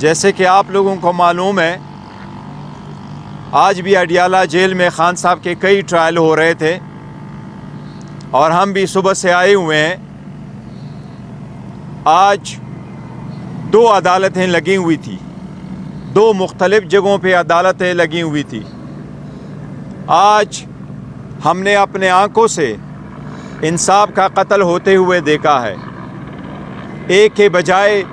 जैसे कि आप लोगों को मालूम है, आज भी अडियाला जेल में खान साहब के कई ट्रायल हो रहे थे और हम भी सुबह से आए हुए हैं। आज 2 अदालतें लगी हुई थी, 2 मुख्तलिफ जगहों पे अदालतें लगी हुई थी। आज हमने अपने आंखों से इंसाफ का कत्ल होते हुए देखा है। एक के बजाय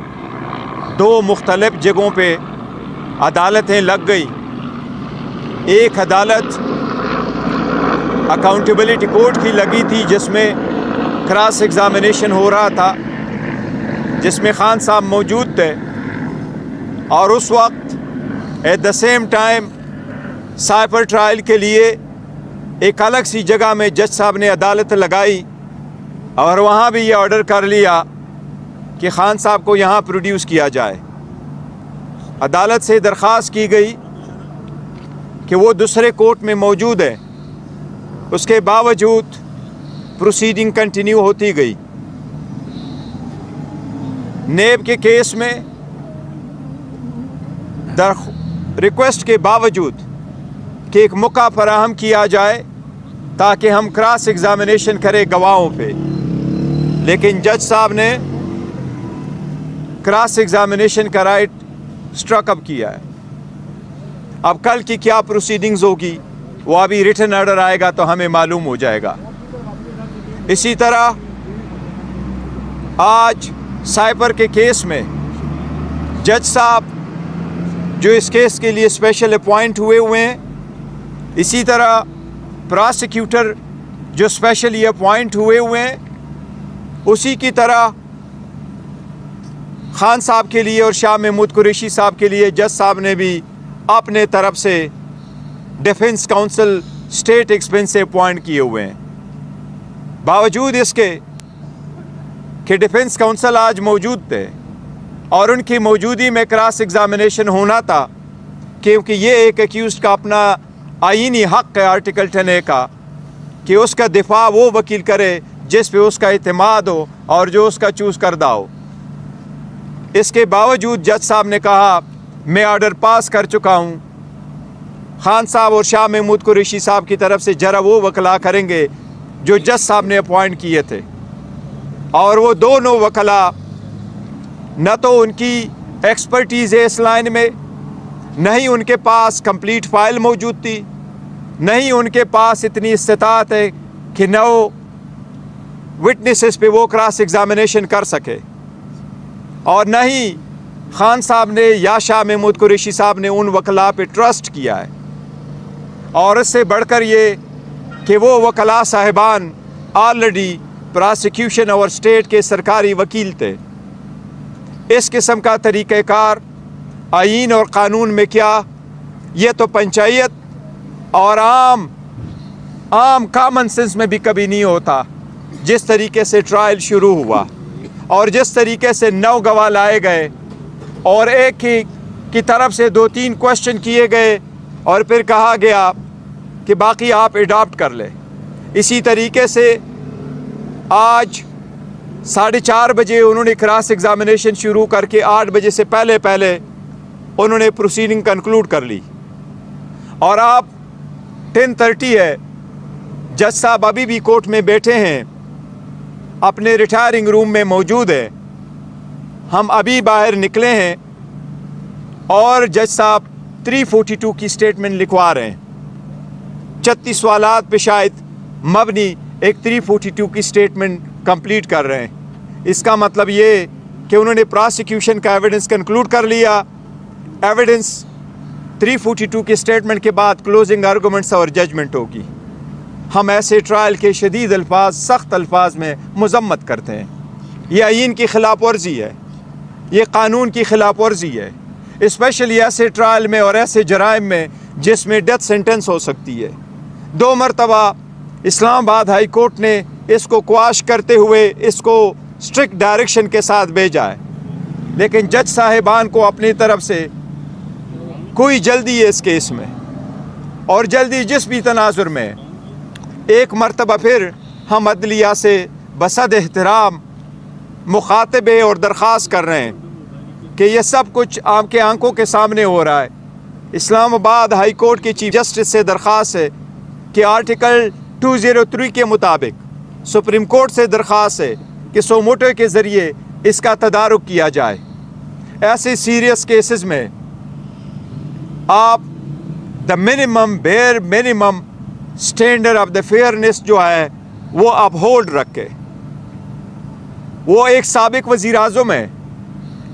2 मुख्तलिफ जगहों पे अदालतें लग गई। एक अदालत अकाउंटेबिलिटी कोर्ट की लगी थी जिसमें क्रॉस एग्ज़ामिनेशन हो रहा था, जिसमें खान साहब मौजूद थे, और उस वक्त at the same time cipher trial के लिए एक अलग सी जगह में जज साहब ने अदालत लगाई और वहाँ भी ये ऑर्डर कर लिया कि खान साहब को यहाँ प्रोड्यूस किया जाए। अदालत से दरख्वास्त की गई कि वो दूसरे कोर्ट में मौजूद है, उसके बावजूद प्रोसीडिंग कंटिन्यू होती गई। नेब के केस में रिक्वेस्ट के बावजूद कि एक मौका फराहम किया जाए ताकि हम क्रॉस एग्ज़ामिनेशन करें गवाहों पे, लेकिन जज साहब ने क्रॉस एग्ज़ामिनेशन का राइट स्ट्रक अप किया है। अब कल की क्या प्रोसीडिंग्स होगी वो अभी रिटन ऑर्डर आएगा तो हमें मालूम हो जाएगा। इसी तरह आज साइबर के केस में जज साहब जो इस केस के लिए स्पेशल अपॉइंट हुए हैं, इसी तरह प्रोसिक्यूटर जो स्पेशली अपॉइंट हुए हैं, उसी की तरह खान साहब के लिए और शाह महमूद कुरैशी साहब के लिए जज साहब ने भी अपने तरफ से डिफेंस काउंसिल स्टेट एक्सपेंस से अपॉइंट किए हुए हैं। बावजूद इसके कि डिफेंस काउंसिल आज मौजूद थे और उनकी मौजूदगी में क्रॉस एग्ज़ामिनेशन होना था, क्योंकि ये एक एक्यूज़ का अपना आईनी हक़ है आर्टिकल 10A का कि उसका दिफा वो वकील करे जिस पे उसका इत्मीनान हो और जो उसका चूज़ करदा हो। इसके बावजूद जज साहब ने कहा मैं ऑर्डर पास कर चुका हूँ, खान साहब और शाह महमूद कुरैशी साहब की तरफ से जरा वो वकला करेंगे जो जज साहब ने अपॉइंट किए थे। और वो दोनों वकला न तो उनकी एक्सपर्टीज़ है इस लाइन में, न ही उनके पास कंप्लीट फ़ाइल मौजूद थी, न ही उनके पास इतनी इस्तात है कि 9 विटनेसेस पे वो क्रॉस एग्ज़ामिनेशन कर सके, और न ही खान साहब ने या शाह महमूद कुरैशी साहब ने उन वकला पे ट्रस्ट किया है। और इससे बढ़कर ये कि वो वकला साहिबान ऑलरेडी प्रोसिक्यूशन और स्टेट के सरकारी वकील थे। इस किस्म का तरीक़ाकार आईन और क़ानून में क्या, ये तो पंचायत और आम कॉमन सेंस में भी कभी नहीं होता। जिस तरीके से ट्रायल शुरू हुआ और जिस तरीके से 9 गवाह लाए गए और एक ही की तरफ से 2-3 क्वेश्चन किए गए और फिर कहा गया कि बाकी आप एडॉप्ट कर लें। इसी तरीके से आज 4:30 बजे उन्होंने क्रॉस एग्ज़ामिनेशन शुरू करके 8 बजे से पहले उन्होंने प्रोसीडिंग कंक्लूड कर ली, और अब 10:30 है। जज साहब अभी भी कोर्ट में बैठे हैं, अपने रिटायरिंग रूम में मौजूद है। हम अभी बाहर निकले हैं और जज साहब 342 की स्टेटमेंट लिखवा रहे हैं। 36 सवालात पे शायद मबनी एक 342 की स्टेटमेंट कंप्लीट कर रहे हैं। इसका मतलब ये कि उन्होंने प्रोसिक्यूशन का एविडेंस कंक्लूड कर लिया। एविडेंस 342 की स्टेटमेंट के बाद क्लोजिंग आर्गूमेंट्स और जजमेंट होगी। हम ऐसे ट्रायल के शदीद अल्फाज, सख्त अल्फाज में मजम्मत करते हैं। ये आईन की खिलाफ वर्जी है, ये कानून की खिलाफ वर्जी है, स्पेशली ऐसे ट्रायल में और ऐसे जराइम में जिसमें डेथ सेंटेंस हो सकती है। 2 मरतबा इस्लामाबाद हाई कोर्ट ने इसको क्वाश करते हुए इसको स्ट्रिक्ट डायरेक्शन के साथ भेजा है, लेकिन जज साहिबान को अपनी तरफ से कोई जल्दी है इस केस में, और जल्दी जिस भी तनाजुर में एक मरतबा फिर हम अदलिया से बसद एहतराम मुखातबे और दरख्वास्त कर रहे हैं कि ये सब कुछ आपके आंखों के सामने हो रहा है। इस्लामाबाद हाई कोर्ट के चीफ जस्टिस से दरख्वास्त है कि आर्टिकल 203 के मुताबिक सुप्रीम कोर्ट से दरख्वास्त है कि सोमोटो के ज़रिए इसका तदारुक किया जाए। ऐसे सीरियस केसेस में आप the minimum bare minimum standard of the fairness जो है वो अपहोल्ड रखे। वो एक साबिक वज़ीर आज़म है,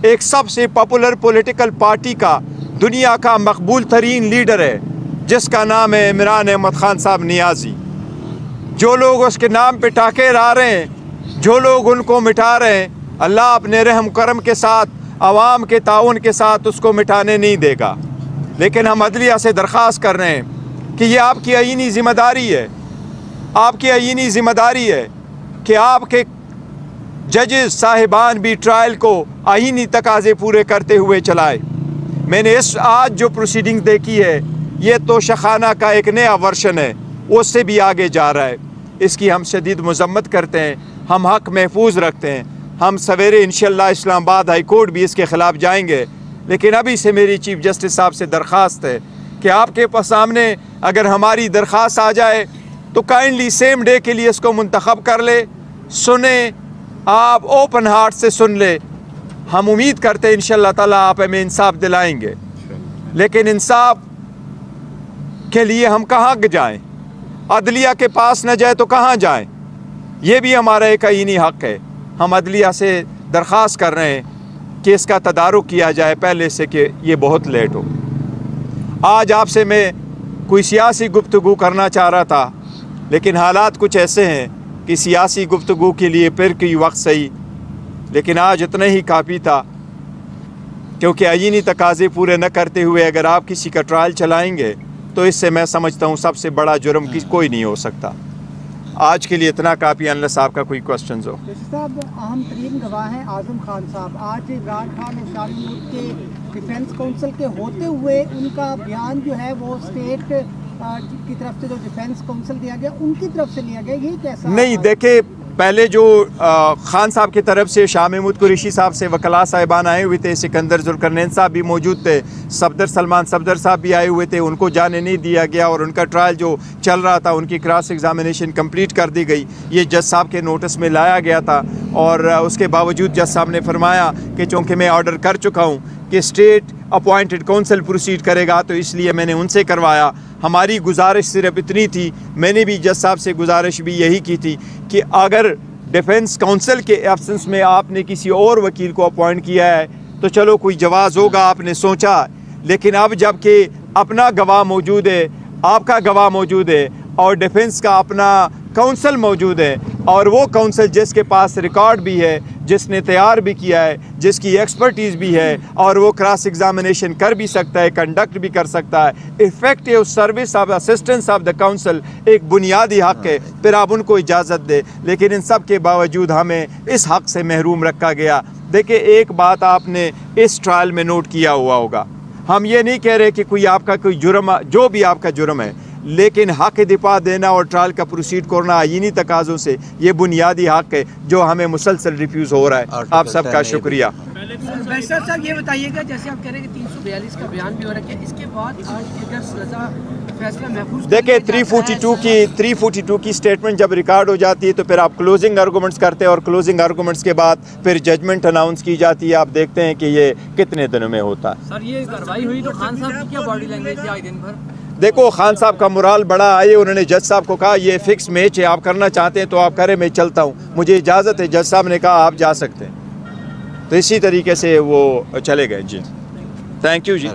एक सबसे पॉपुलर पॉलिटिकल पार्टी का दुनिया का मकबूल तरीन लीडर है जिसका नाम है इमरान अहमद खान साहब नियाज़ी। जो लोग उसके नाम पे टाके ला रहे हैं, जो लोग उनको मिटा रहे हैं, अल्लाह अपने रहम करम के साथ, आवाम के ताउन के साथ उसको मिटाने नहीं देगा। लेकिन हम अदलिया से दरख्वास्त कर रहे हैं कि ये आपकी आईनी ज़िम्मेदारी है, आपकी आईनी ज़िम्मेदारी है कि आपके जजेस साहिबान भी ट्रायल को आईनी तकाज़े पूरे करते हुए चलाए। मैंने इस आज जो प्रोसीडिंग देखी है ये तो शखाना का एक नया वर्शन है, उससे भी आगे जा रहा है। इसकी हम शदीद मज़म्मत करते हैं, हम हक़ महफूज रखते हैं। हम सवेरे इंशाअल्लाह इस्लामाबाद हाई कोर्ट भी इसके ख़िलाफ़ जाएंगे। लेकिन अभी से मेरी चीफ जस्टिस साहब से दरख्वास्त है कि आपके पास सामने अगर हमारी दरख्वास्त आ जाए तो काइंडली सेम डे के लिए इसको मुंतखब कर ले, सुने, आप ओपन हार्ट से सुन ले। हम उम्मीद करते हैं इंशाअल्लाह ताला आप हमें इंसाफ दिलाएंगे। लेकिन इंसाफ के लिए हम कहाँ जाएं? अदलिया के पास न जाए तो कहाँ जाएं? ये भी हमारा एक आईनी हक़ है। हम अदलिया से दरख्वास्त कर रहे हैं कि इसका तदारुक किया जाए पहले से कि ये बहुत लेट हो। आज आपसे मैं कोई सियासी गुफ्तगू करना चाह रहा था, लेकिन हालात कुछ ऐसे हैं कि सियासी गुफ्तगू के लिए फिर कोई वक्त सही, लेकिन आज इतना ही काफ़ी था क्योंकि आईनी तकाज़े पूरे न करते हुए अगर आप किसी का ट्रायल चलाएंगे तो इससे मैं समझता हूँ सबसे बड़ा जुर्म कोई नहीं हो सकता। आज के लिए इतना काफ़ी, अनलेस आपका कोई क्वेश्चन हो। साहब, अहम तरीन गवाह हैं आज़म खान साहब। आज इमरान खान और शाह महमूद के डिफेंस काउंसिल के होते हुए उनका बयान जो है वो स्टेट की तरफ से जो डिफेंस काउंसिल दिया गया उनकी तरफ से लिया गया, ये कैसा? नहीं, देखे पहले जो खान साहब की तरफ से शाह महमूद कुरैशी साहब से वकला साहिबान आए हुए थे, सिकंदर जुल्करनैन साहब भी मौजूद थे, सफदर सलमान सफदर साहब भी आए हुए थे, उनको जाने नहीं दिया गया और उनका ट्रायल जो चल रहा था उनकी क्रॉस एग्जामिनेशन कंप्लीट कर दी गई। ये जज साहब के नोटिस में लाया गया था और उसके बावजूद जज साहब ने फरमाया कि चूँकि मैं ऑर्डर कर चुका हूँ कि स्टेट अपॉइंटेड काउंसिल प्रोसीड करेगा तो इसलिए मैंने उनसे करवाया। हमारी गुजारिश सिर्फ इतनी थी, मैंने भी जज साहब से गुजारिश भी यही की थी कि अगर डिफेंस काउंसिल के एब्सेंस में आपने किसी और वकील को अपॉइंट किया है तो चलो कोई जवाज़ होगा, आपने सोचा। लेकिन अब जबकि अपना गवाह मौजूद है, आपका गवाह मौजूद है और डिफेंस का अपना काउंसिल मौजूद है और वो काउंसिल जिसके पास रिकॉर्ड भी है, जिसने तैयार भी किया है, जिसकी एक्सपर्टीज़ भी है और वो क्रॉस एग्जामिनेशन कर भी सकता है, कंडक्ट भी कर सकता है। Effective service of assistance of the council एक बुनियादी हक़ है, फिर आप उनको इजाज़त दे। लेकिन इन सब के बावजूद हमें इस हक़ से महरूम रखा गया। देखिए, एक बात आपने इस ट्रायल में नोट किया हुआ होगा, हम ये नहीं कह रहे कि कोई आपका कोई जुर्म, जो भी आपका जुर्म है, लेकिन हक़ दिफा देना और ट्रायल का प्रोसीड करना आईनी तकाज़ों से ये बुनियादी हक़ है जो हमें मुसलसल रिफ्यूज़ हो रहा है। आप सबका शुक्रिया। बैरिस्टर साहब, ये बताइएगा, जैसे आप कह रहे हैं कि 342 का बयान भी हो रहा है, इसके बाद आज अगर सज़ा फैसला महफूज, देखिए 342 की स्टेटमेंट जब रिकॉर्ड हो जाती है तो फिर आप क्लोजिंग आर्गूमेंट्स करते हैं और क्लोजिंग आर्गूमेंट्स के बाद फिर जजमेंट अनाउंस की जाती है। आप देखते हैं कि ये कितने दिनों में होता है। सर, ये कार्रवाई हुई तो खान साहब की क्या बॉडी लैंग्वेज थी आज दिन भर? देखो, खान साहब का मोराल बड़ा आए, उन्होंने जज साहब को कहा ये फिक्स मैच है, आप करना चाहते हैं तो आप करें, मैं चलता हूँ, मुझे इजाज़त है। जज साहब ने कहा आप जा सकते हैं, तो इसी तरीके से वो चले गए। जी, थैंक यू जी।